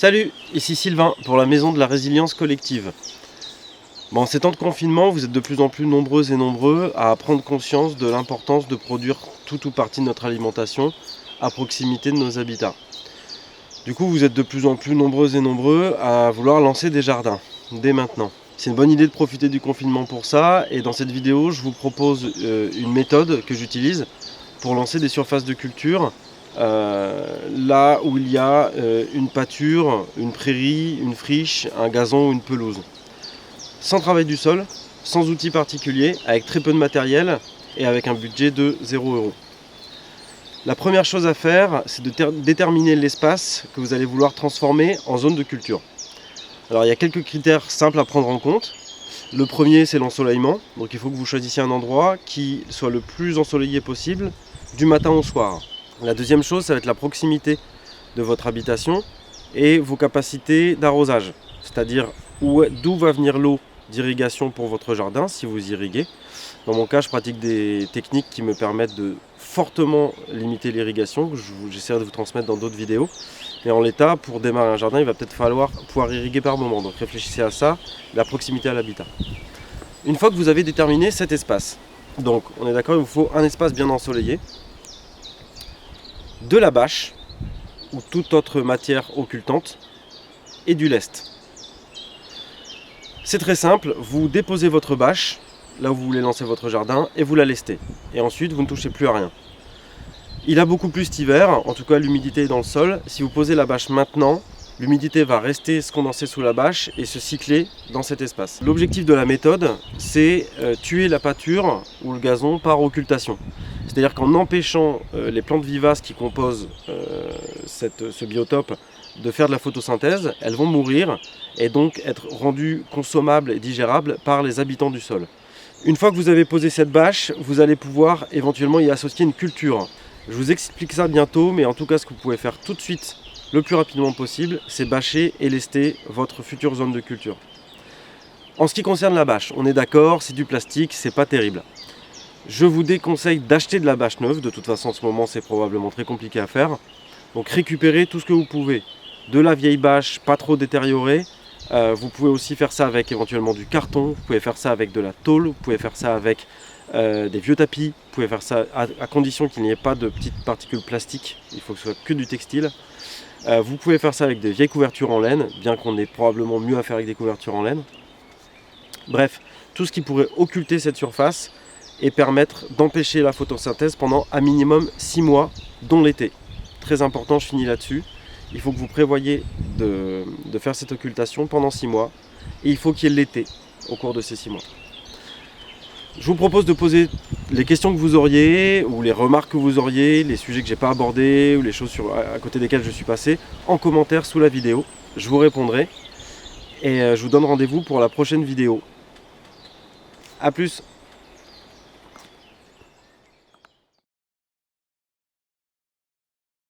Salut, ici Sylvain pour la Maison de la Résilience Collective. En ces temps de confinement, vous êtes de plus en plus nombreuses et nombreux à prendre conscience de l'importance de produire tout ou partie de notre alimentation à proximité de nos habitats. Du coup, vous êtes de plus en plus nombreuses et nombreux à vouloir lancer des jardins, dès maintenant. C'est une bonne idée de profiter du confinement pour ça, et dans cette vidéo, je vous propose une méthode que j'utilise pour lancer des surfaces de culture là où il y a une pâture, une prairie, une friche, un gazon ou une pelouse. Sans travail du sol, sans outils particuliers, avec très peu de matériel et avec un budget de 0 €. La première chose à faire, c'est de déterminer l'espace que vous allez vouloir transformer en zone de culture. Alors il y a quelques critères simples à prendre en compte. Le premier, c'est l'ensoleillement. Donc il faut que vous choisissiez un endroit qui soit le plus ensoleillé possible du matin au soir. La deuxième chose, ça va être la proximité de votre habitation et vos capacités d'arrosage. C'est-à-dire d'où va venir l'eau d'irrigation pour votre jardin si vous irriguez. Dans mon cas, je pratique des techniques qui me permettent de fortement limiter l'irrigation, que j'essaierai de vous transmettre dans d'autres vidéos. Mais en l'état, pour démarrer un jardin, il va peut-être falloir pouvoir irriguer par moment. Donc réfléchissez à ça, la proximité à l'habitat. Une fois que vous avez déterminé cet espace, donc on est d'accord, il vous faut un espace bien ensoleillé, de la bâche ou toute autre matière occultante et du lest. C'est très simple, vous déposez votre bâche là où vous voulez lancer votre jardin et vous la lestez. Et ensuite vous ne touchez plus à rien. Il a beaucoup plu cet hiver, en tout cas l'humidité est dans le sol. Si vous posez la bâche maintenant, l'humidité va rester se condenser sous la bâche et se cycler dans cet espace. L'objectif de la méthode, c'est tuer la pâture ou le gazon par occultation. C'est-à-dire qu'en empêchant les plantes vivaces qui composent ce biotope de faire de la photosynthèse, elles vont mourir et donc être rendues consommables et digérables par les habitants du sol. Une fois que vous avez posé cette bâche, vous allez pouvoir éventuellement y associer une culture. Je vous explique ça bientôt, mais en tout cas ce que vous pouvez faire tout de suite, le plus rapidement possible, c'est bâcher et lester votre future zone de culture. En ce qui concerne la bâche, on est d'accord, c'est du plastique, c'est pas terrible. Je vous déconseille d'acheter de la bâche neuve, de toute façon en ce moment c'est probablement très compliqué à faire. Donc récupérez tout ce que vous pouvez. De la vieille bâche, pas trop détériorée. Vous pouvez aussi faire ça avec éventuellement du carton, vous pouvez faire ça avec de la tôle, vous pouvez faire ça avec des vieux tapis, vous pouvez faire ça à condition qu'il n'y ait pas de petites particules plastiques, il faut que ce soit que du textile. Vous pouvez faire ça avec des vieilles couvertures en laine, bien qu'on ait probablement mieux à faire avec des couvertures en laine. Bref, tout ce qui pourrait occulter cette surface et permettre d'empêcher la photosynthèse pendant un minimum 6 mois, dont l'été. Très important, je finis là-dessus. Il faut que vous prévoyiez de faire cette occultation pendant 6 mois et il faut qu'il y ait l'été au cours de ces 6 mois. Je vous propose de poser les questions que vous auriez ou les remarques que vous auriez, les sujets que je n'ai pas abordés ou les choses à côté desquelles je suis passé en commentaire sous la vidéo. Je vous répondrai et je vous donne rendez-vous pour la prochaine vidéo. A plus!